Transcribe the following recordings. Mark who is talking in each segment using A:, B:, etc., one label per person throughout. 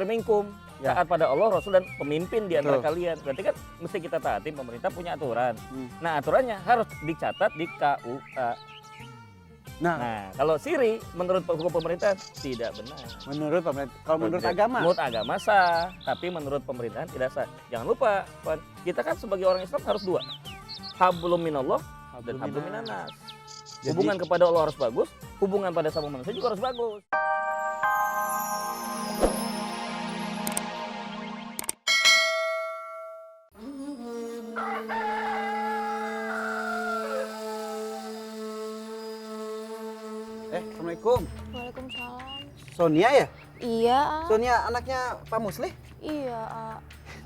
A: minkum,
B: Ya.
A: taat pada Allah, Rasul dan pemimpin di antara
B: Betul.
A: kalian. Berarti kan mesti kita taati, pemerintah punya aturan.
B: Hmm.
A: Nah, aturannya harus dicatat di KUA.
B: Nah,
A: Nah, kalau siri menurut hukum pemerintah tidak benar.
B: menurut pemerintah, kalau menurut agama,
A: Menurut agama sah, tapi menurut pemerintahan tidak sah. Jangan lupa, Wan, kita kan sebagai orang Islam harus dua. Hablum minallah dan hablum minannas.
B: Jadi-
A: Hubungan kepada Allah harus bagus, hubungan pada sama manusia juga harus bagus.
B: Assalamualaikum.
C: Waalaikumsalam.
B: Sonia ya?
C: Iya, A.
B: Sonia anaknya Pak Muslih?
C: Iya, A.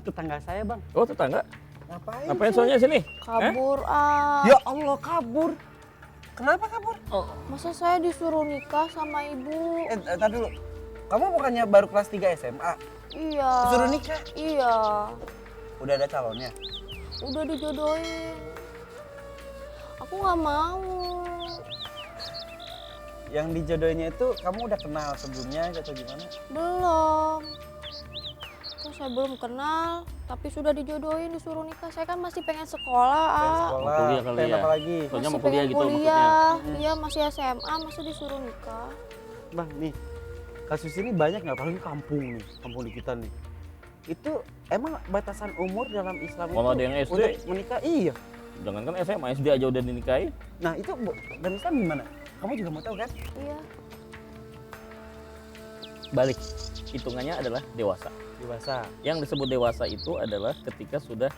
B: Tetangga saya, Bang.
A: Oh, tetangga.
B: Ngapain?
A: Ngapain soalnya sini?
C: Kabur, A.
B: Ya Allah, kabur. Kenapa kabur?
C: Masa saya disuruh nikah sama ibu?
B: Entar dulu. Kamu bukannya baru kelas 3 SMA?
C: Iya.
B: Disuruh nikah?
C: Iya.
B: Udah ada calonnya?
C: Udah dijodohin. Aku nggak mau.
B: Yang dijodohinnya itu kamu udah kenal sebelumnya atau gimana?
C: Belum. Kok saya belum kenal, tapi sudah dijodohin, disuruh nikah. Saya kan masih pengen sekolah, A.
B: Pengen sekolah,
A: Mau kuliah kali
B: pengen
A: ya?
B: apa lagi?
A: Soalnya
C: Masih
A: mau kuliah
C: pengen
A: gitu
C: kuliah. Iya, masih SMA, masa disuruh nikah.
B: Bang, nih kasus ini banyak nggak? Apalagi kampung nih, kampung di kita nih. Itu emang batasan umur dalam Islam
A: Kalau
B: itu
A: ada yang SD?
B: untuk menikah? Iya.
A: Jangankan SMA, SD aja udah dinikahin.
B: Nah itu dalam Islam gimana? Kamu juga mau tahu kan?
C: Iya.
A: Balik, hitungannya adalah dewasa.
B: Dewasa,
A: Yang disebut dewasa itu adalah ketika sudah,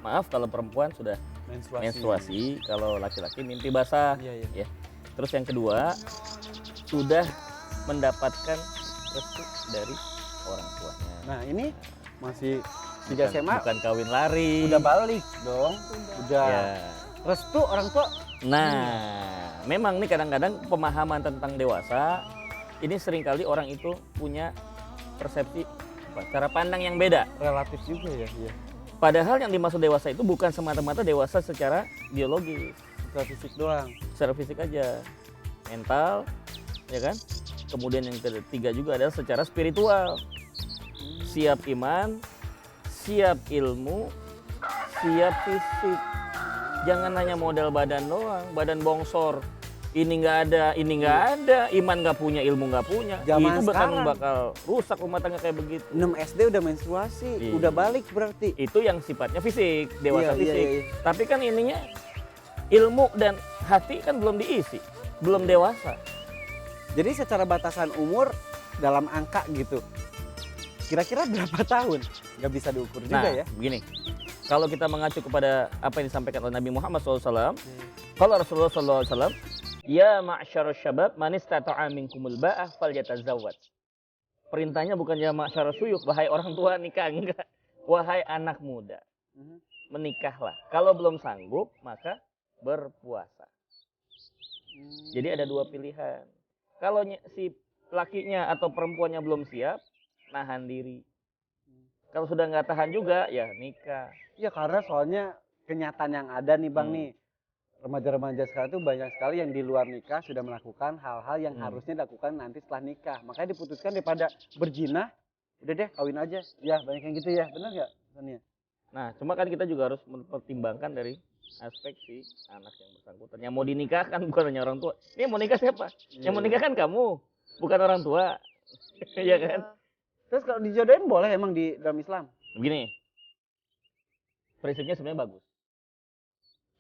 A: maaf kalau perempuan sudah menstruasi, kalau laki-laki mimpi basah.
B: Iya, iya.
A: Ya. Terus yang kedua, sudah mendapatkan restu dari orang tuanya.
B: Nah ini masih 3 SMA,
A: Bukan kawin lari.
B: udah balik dong. Udah.
A: Ya.
B: Restu orang tua.
A: Nah, memang nih kadang-kadang pemahaman tentang dewasa ini seringkali orang itu punya persepsi cara pandang yang beda.
B: Relatif juga ya. Iya.
A: Padahal yang dimaksud dewasa itu bukan semata-mata dewasa secara biologis,
B: Secara fisik doang.
A: secara fisik aja, mental, ya kan? Kemudian yang ketiga juga adalah secara spiritual, siap iman, siap ilmu, siap fisik. Jangan hanya modal badan doang, badan bongsor. Ini nggak ada, iman nggak punya, ilmu nggak punya.
B: Zaman
A: Itu
B: sekarang.
A: bakal rusak rumah tangga kayak begitu.
B: 6 SD udah menstruasi,
A: Iya.
B: udah balik berarti.
A: Itu yang sifatnya fisik, dewasa
B: Iya, iya,
A: fisik.
B: iya.
A: Tapi kan ininya ilmu dan hati kan belum diisi, belum dewasa.
B: Jadi secara batasan umur dalam angka gitu, kira-kira berapa tahun? Nggak bisa diukur juga
A: Nah,
B: ya.
A: begini. Kalau kita mengacu kepada apa yang disampaikan oleh Nabi Muhammad SAW, kalau Rasulullah SAW, ya ma'syarus syabab, man istata'a minkumul ba'ah falyatazawwaj. Perintahnya bukan ya ma'syarus syuyukh, wahai orang tua nikah, enggak. Wahai anak muda, menikahlah. Kalau belum sanggup, maka berpuasa. Jadi ada dua pilihan. Kalau si lakinya atau perempuannya belum siap, nahan diri. Kalau sudah nggak tahan juga, ya nikah.
B: Ya karena soalnya kenyataan yang ada nih Bang
A: Hmm.
B: nih. Remaja-remaja sekarang tuh banyak sekali yang di luar nikah sudah melakukan hal-hal yang harusnya dilakukan nanti setelah nikah. Makanya diputuskan daripada berzina, udah deh kawin aja. Ya banyak yang gitu ya, benar nggak Sonia?
A: Nah, cuma kan kita juga harus mempertimbangkan dari aspek si anak yang bersangkutan. Yang mau dinikahkan bukan hanya orang tua. Ini yang mau nikah siapa? Yang mau nikah kan kamu, bukan orang tua. Iya kan?
B: Terus kalau dijodohin boleh emang di dalam Islam?
A: Begini, prinsipnya sebenarnya bagus.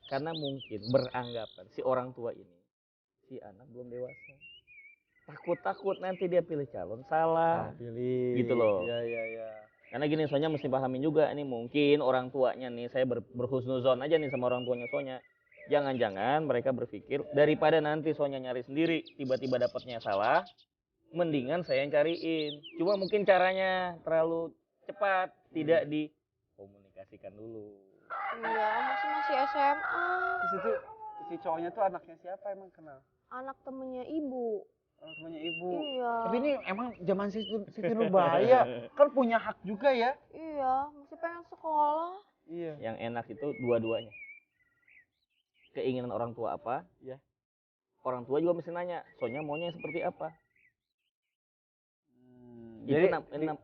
A: Karena mungkin beranggapan si orang tua ini, si anak belum dewasa. Takut-takut nanti dia pilih calon salah.
B: Pilih.
A: Gitu loh.
B: Iya, iya, iya.
A: Karena gini, Sonya mesti pahamin juga, ini mungkin orang tuanya nih, saya berhusnuzon aja nih sama orang tuanya Sonya. Jangan-jangan mereka berpikir, daripada nanti Sonya nyari sendiri, tiba-tiba dapatnya salah, mendingan saya yang cariin. Cuma mungkin caranya terlalu cepat, tidak dikomunikasikan dulu.
C: Iya, masih SMA.
B: Terus itu si cowoknya tuh anaknya siapa emang kenal?
C: Anak temennya ibu.
B: Orang tuanya ibu.
C: Iya.
B: Tapi ini emang zaman Siti Nurbaya kan punya hak juga ya?
C: Iya, masih pengen sekolah.
B: Iya.
A: Yang enak itu dua-duanya. Keinginan orang tua apa?
B: Ya.
A: Orang tua juga mesti nanya, Sonya maunya yang seperti apa? Itu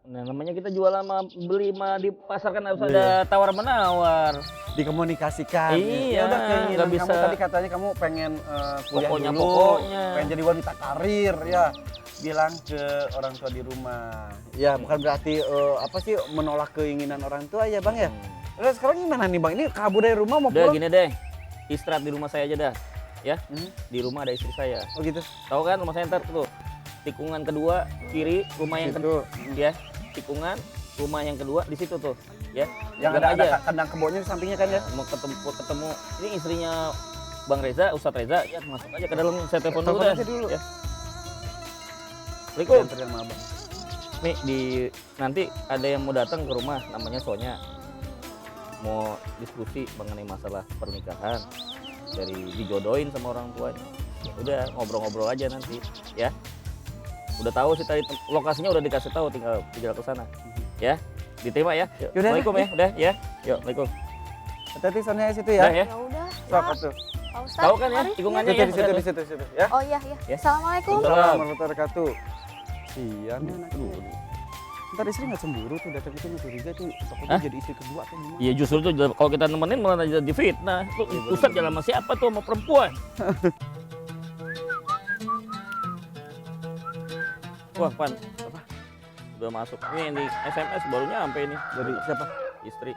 A: namanya kita jual sama beli mah di pasar kan harus ada tawar menawar.
B: dikomunikasikan.
A: Iya,
B: Ya udah keinginan
A: nggak bisa.
B: kamu tadi katanya kamu pengen kuliah
A: Pokoknya,
B: dulu,
A: pokoknya.
B: pengen jadi wanita karir ya. Bilang ke orang tua di rumah. Ya bukan berarti apa sih menolak keinginan orang tua ya Bang ya. Terus sekarang gimana nih Bang? Ini kabur dari rumah mau
A: Udah
B: pulang?
A: gini deh, istirahat di rumah saya aja dah. Ya,
B: Hmm?
A: di rumah ada istri saya.
B: Oh gitu.
A: Tahu kan rumah saya ntar tuh, tikungan kedua kiri, rumah yang kedua,
B: Situ.
A: ya, tikungan rumah yang kedua di situ tuh, ya.
B: Yang
A: Jalan
B: ada kandang kebunnya di sampingnya kan ya.
A: Mau ketemu ini istrinya Bang Reza, Ustadz Reza, ya masuk aja ke dalam. Saya telepon dulu
B: Telepon
A: dah.
B: aja dulu.
A: Ya. Assalamualaikum.
B: Diantar sama Abang.
A: Nih nanti ada yang mau datang ke rumah, namanya Sonya. Mau diskusi mengenai masalah pernikahan, dari dijodohin sama orang tuanya. Ya udah ngobrol-ngobrol aja nanti, ya. Udah tahu sih tadi lokasinya udah dikasih tahu, tinggal ke sana. Ya. Diterima ya. Yuk.
B: Yaudah,
A: Assalamualaikum ya. Udah ya. Yuk, Assalamualaikum.
B: Hati-hati Sonya situ
A: Udah
B: ya.
A: ya.
C: Ya udah.
B: Sok
C: Maaf,
B: tuh.
C: Pak Ustadz.
A: Tahu kan ya
C: Mari.
A: tikungannya
B: Situ,
A: ya.
B: di situ, di situ, di situ ya.
C: Oh iya, iya.
A: Ya.
C: Assalamualaikum.
B: Assalamualaikum warahmatullahi wabarakatuh. Sian nih anaknya. Ntar istri nggak cemburu tuh datang itu curiga tuh takutnya
A: Hah?
B: jadi istri kedua atau gimana?
A: Iya justru tuh kalau kita nemenin malah jadi fitnah. Tuh
B: Iya, bener,
A: Ustadz
B: bener.
A: jalan sama siapa tuh sama perempuan? Wah, Pan. Apa? Udah masuk. Nih di SMS baru nyampe ini
B: Dari siapa?
A: istri.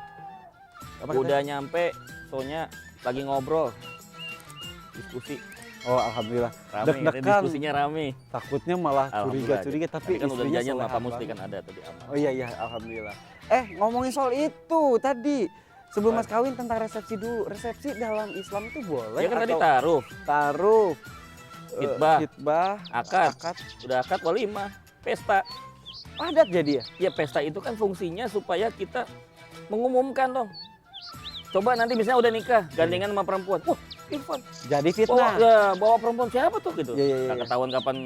B: Apa
A: Udah nyampe, Sonya lagi ngobrol. Diskusi
B: Oh alhamdulillah.
A: rame,
B: Deg-degan.
A: diskusinya rame.
B: Takutnya malah
A: Alhamdulillah.
B: curiga-curiga tapi
A: Tadi kan udah
B: istrinya
A: janjian sama
B: soleha
A: Pak Musli
B: banget.
A: kan ada tadi aman.
B: Oh iya iya alhamdulillah. Ngomongin soal itu tadi. Sebelum
A: Apa?
B: Mas kawin tentang resepsi dulu. Resepsi dalam Islam itu boleh
A: Ya kan tadi
B: atau
A: taruh,
B: taruh
A: Khitbah. Akad.
B: akad,
A: udah akad walimah, pesta.
B: adat jadi ya?
A: Ya pesta itu kan fungsinya supaya kita mengumumkan dong. Coba nanti misalnya udah nikah, gandengan sama perempuan. Wah, Irfan,
B: Jadi
A: bawa,
B: fitnah.
A: bawa perempuan siapa tuh gitu?
B: Iya, iya, iya.
A: Nggak ketahuan kapan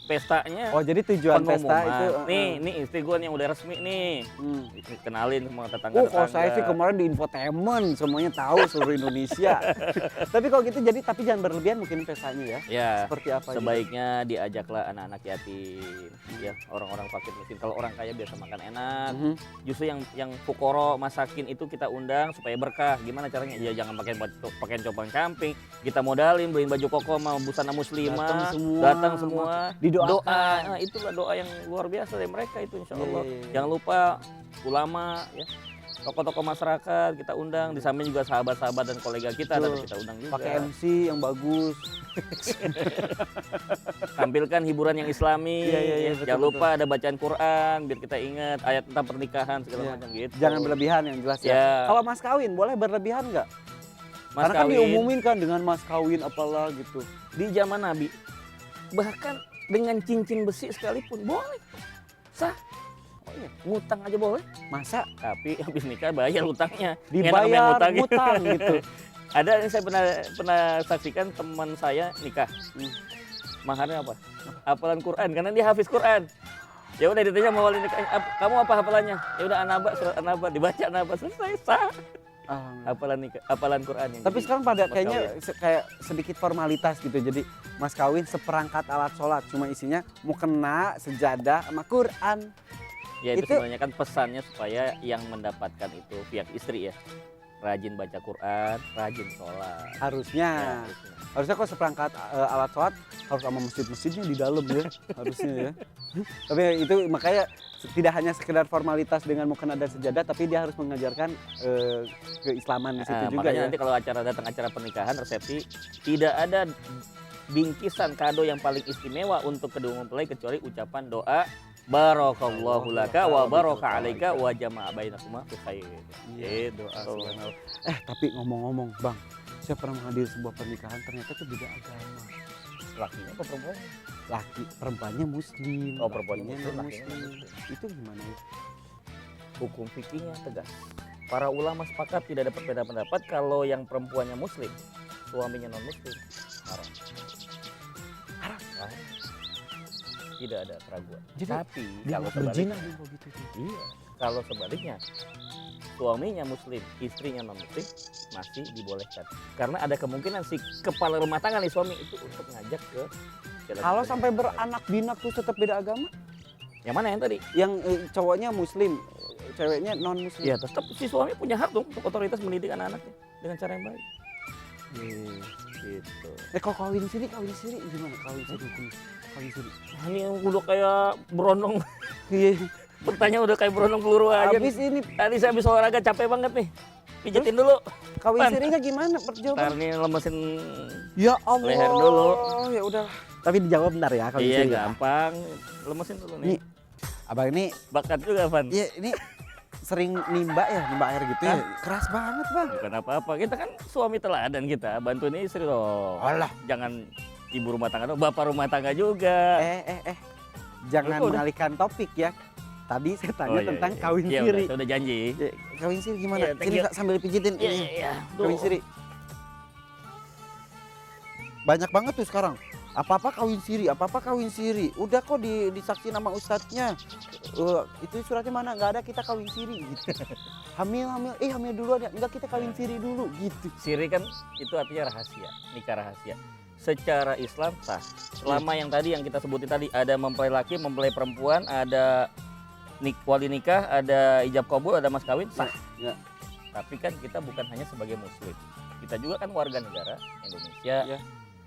A: pestanya.
B: Oh jadi tujuan pesta
A: pengumuman.
B: itu.
A: Nih istri gue nih yang udah resmi nih.
B: Hmm.
A: Kenalin sama tetangga.
B: Oh kalau saya sih kemarin di infotainment semuanya tahu seluruh Indonesia. Tapi kalau gitu jadi tapi jangan berlebihan mungkin pestanya ya.
A: Ya,
B: Seperti apa? gitu?
A: sebaiknya diajaklah anak-anak yatim, ya orang-orang fakir miskin. Kalau orang kaya biasa makan enak.
B: Mhm.
A: Justru yang fukoro masakin itu kita undang supaya berkah. Gimana caranya? Ya jangan pakai copang camping. Kita modalin beliin baju koko sama busana muslimah. Datang semua.
B: Didoakan.
A: Doa. Nah, itulah doa yang luar biasa dari mereka itu insya Allah.
B: Iya, iya, iya.
A: Jangan lupa ulama ya. Tokoh-tokoh masyarakat kita undang, di samping juga sahabat-sahabat dan kolega kita dan
B: Betul.
A: kita undang juga.
B: Pakai MC yang bagus.
A: Tampilkan hiburan yang islami.
B: Iya, iya, iya,
A: ya.
B: betul,
A: Jangan lupa
B: betul.
A: ada bacaan Quran biar kita ingat ayat tentang pernikahan segala
B: Iya.
A: macam gitu.
B: Jangan berlebihan yang jelas ya.
A: Ya.
B: Kalau mas kawin boleh berlebihan nggak?
A: Mas
B: Karena kan
A: kawin
B: diumumin kan dengan mas kawin apalah gitu.
A: di zaman Nabi bahkan dengan cincin besi sekalipun boleh. Sah.
B: Oh iya.
A: Ngutang aja boleh.
B: Masa
A: Tapi habis nikah bayar utangnya. Enak main
B: dibayar
A: utang.
B: ngutang gitu.
A: Ada yang saya pernah saksikan teman saya nikah. Maharnya apa? Hafalan Quran karena dia hafiz Quran. Ya udah ditanya mau wali nikah, kamu apa hafalannya? Ya udah An-Naba, surat An-Naba, dibaca An-Naba selesai sah. Hafalan nikah, hafalan Quran yang
B: Tapi
A: jadi
B: sekarang pada
A: mas
B: kayaknya
A: kawin.
B: kayak sedikit formalitas gitu. Jadi mas kawin seperangkat alat sholat cuma isinya mukena, sejadah, sama Quran.
A: Ya itu
B: itu-
A: sebenarnya kan pesannya supaya yang mendapatkan itu pihak istri ya. Rajin baca Quran, rajin sholat.
B: Harusnya.
A: Ya, harusnya.
B: Harusnya kok seperangkat alat sholat harus sama masjid-masjidnya di dalam ya. Harusnya ya. Tapi itu makanya tidak hanya sekedar formalitas dengan mukena dan sejadah, tapi dia harus mengajarkan keislaman di situ juga
A: Makanya
B: ya.
A: nanti kalau datang acara pernikahan, resepsi, tidak ada bingkisan kado yang paling istimewa untuk kedua mempelai kecuali ucapan doa barakallahu laka wa baraka alaika wa jama'a bainakuma fi khair.
B: Iya,
A: Gitu.
B: doa subhanallah. Tapi ngomong-ngomong bang, saya pernah menghadiri sebuah pernikahan ternyata itu beda agama.
A: Lakinya apa perempuan?
B: Laki perempuannya muslim,
A: Oh, perempuannya
B: lakinya
A: muslim,
B: non
A: lakinya
B: muslim.
A: non-muslim.
B: Itu gimana ya?
A: Hukum fikihnya tegas. Para ulama sepakat tidak ada perbedaan pendapat kalau yang perempuannya muslim, suaminya non muslim, haram. Haram. Tidak ada keraguan.
B: Jadi,
A: Tapi
B: Dia
A: kalau
B: berzina
A: sebaliknya,
B: dia kalau gitu.
A: iya. Kalau sebaliknya, suaminya muslim, istrinya non muslim masih dibolehkan. Karena ada kemungkinan si kepala rumah tangga nih suami itu untuk ngajak ke jalan
B: Kalau
A: kebenaran.
B: sampai beranak binak tuh tetap beda agama?
A: Yang mana yang tadi?
B: Yang cowoknya muslim, ceweknya non muslim.
A: Ya tetap si suami punya hak dong untuk otoritas mendidik anak-anaknya dengan cara yang baik. Gitu.
B: Kalau kawin siri gimana? Kawin siri hukum. Kawin siri.
A: Ini udah kayak berondong.
B: Iya.
A: Pertanyaan udah kayak berondong peluru aja.
B: Habis ini
A: Tadi saya habis olahraga capek banget nih. Pijetin dulu.
B: kawin
A: Pan.
B: sirinya gimana?
A: Ntar
B: Jawaban.
A: nih lemesin.
B: Ya Allah.
A: Leher dulu.
B: Ya udah. Tapi dijawab bentar ya kawin
A: Iya
B: siri. Ya.
A: gampang. Lemesin dulu nih.
B: Nih, abang ini,
A: Bakat juga Van.
B: ya ini sering nimba air gitu ya. Keras banget bang.
A: Bukan apa-apa. Kita kan suami teladan kita. Bantuin istri dong.
B: Alah.
A: Jangan ibu rumah tangga dong. Bapak rumah tangga juga.
B: Jangan
A: Udah.
B: mengalihkan topik ya. Tadi saya tanya tentang kawin
A: Iya,
B: siri.
A: Udah, saya udah janji.
B: Ya, kawin siri gimana?
A: Iya, thank
B: Sini
A: you.
B: sambil pijitin.
A: Iya,
B: ini.
A: iya.
B: Kawin siri. Banyak banget tuh sekarang. Apa-apa kawin siri. Udah kok disaksi nama ustadznya. Itu suratnya mana? Nggak ada, kita kawin siri gitu. Hamil. Hamil dulu ada. Enggak, kita kawin siri dulu gitu.
A: Siri kan itu artinya rahasia, nikah rahasia. Secara Islam sah. Selama yang tadi yang kita sebutin tadi ada mempelai laki, mempelai perempuan, ada wali nikah, ada ijab kabul, ada mas kawin, sah.
B: Ya.
A: Tapi kan kita bukan hanya sebagai muslim. Kita juga kan warga negara Indonesia.
B: Ya.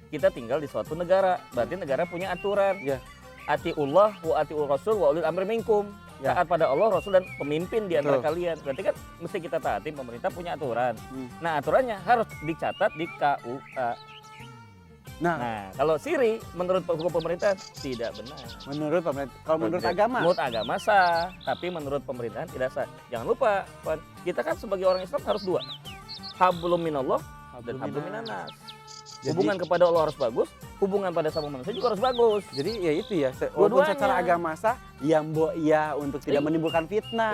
A: Kita tinggal di suatu negara. Berarti negara punya aturan.
B: Ya.
A: Atiullah wa atiur rasul wa ulil amri minkum.
B: Ya.
A: Taat pada Allah, Rasul dan pemimpin di antara
B: Betul.
A: kalian. Berarti kan mesti kita taati, pemerintah punya aturan.
B: Hmm.
A: Nah, aturannya harus dicatat di KUA. Nah, kalau siri menurut hukum pemerintah tidak benar.
B: Menurut pemerintah, kalau menurut agama,
A: Menurut agama sah, tapi menurut pemerintahan tidak sah. Jangan lupa, Pan, kita kan sebagai orang Islam harus dua. Hablum minallah dan hablum minannas. Hubungan kepada Allah harus bagus, hubungan pada sama manusia juga harus bagus.
B: jadi ya itu ya, walaupun
A: Dua-duanya.
B: secara agama sah, ya mbok ya untuk tidak
A: Iya.
B: menimbulkan fitnah.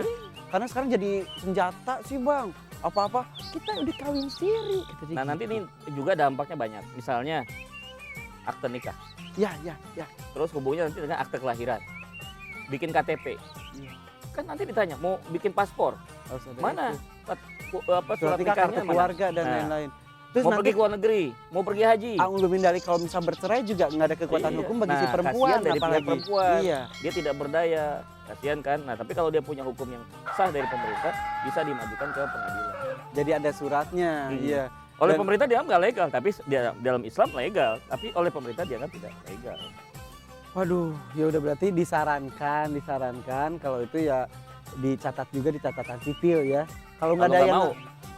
B: Karena sekarang jadi senjata sih bang. Apa-apa kita udah kawin siri.
A: Nah, nanti ini juga dampaknya banyak. Misalnya akte nikah,
B: Ya.
A: terus hubungannya nanti dengan akte kelahiran, bikin KTP.
B: Iya.
A: Kan nanti ditanya mau bikin paspor,
B: Harus ada
A: mana?
B: itu.
A: Apa
B: Surat nikah, kartu
A: nikahnya mana?
B: keluarga dan
A: Nah.
B: lain-lain. Terus
A: Mau
B: nanti
A: pergi ke luar negeri, mau pergi haji.
B: Ulumin dari kalau misal bercerai juga nggak ada kekuatan
A: Iya.
B: hukum bagi si
A: Nah,
B: perempuan,
A: kasihan dari pihak
B: apalagi.
A: perempuan.
B: Iya.
A: Dia tidak berdaya, kasihan kan. Nah, tapi kalau dia punya hukum yang sah dari pemerintah, bisa dimajukan ke pengadilan.
B: Jadi ada suratnya. Iya.
A: Oleh
B: Dan-
A: pemerintah dianggap nggak legal, tapi dalam Islam legal. Tapi oleh pemerintah dianggap tidak legal.
B: Waduh, ya udah berarti disarankan kalau itu ya dicatat juga di catatan sipil ya. Kalau nggak
A: Kalau
B: ada
A: nggak
B: yang
A: mau,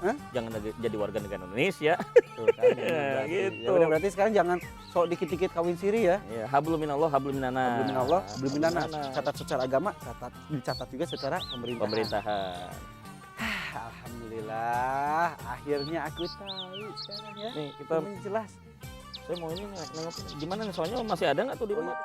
B: Hah?
A: jangan jadi warga negara Indonesia.
B: Tuh kan, berarti.
A: Gitu.
B: Ya udah berarti sekarang jangan sok dikit-dikit kawin siri ya.
A: Ya, hablum minallah, hablum minannas.
B: Belum Allah, belum
A: Minannas.
B: catat secara agama, dicatat juga secara pemerintahan.
A: Pemerintahan.
B: Alhamdulillah, akhirnya aku tahu sekarang ya.
A: Nih, kita
B: Semuanya jelas.
A: saya mau ini nengok gimana nih, soalnya masih ada nggak tuh di rumah?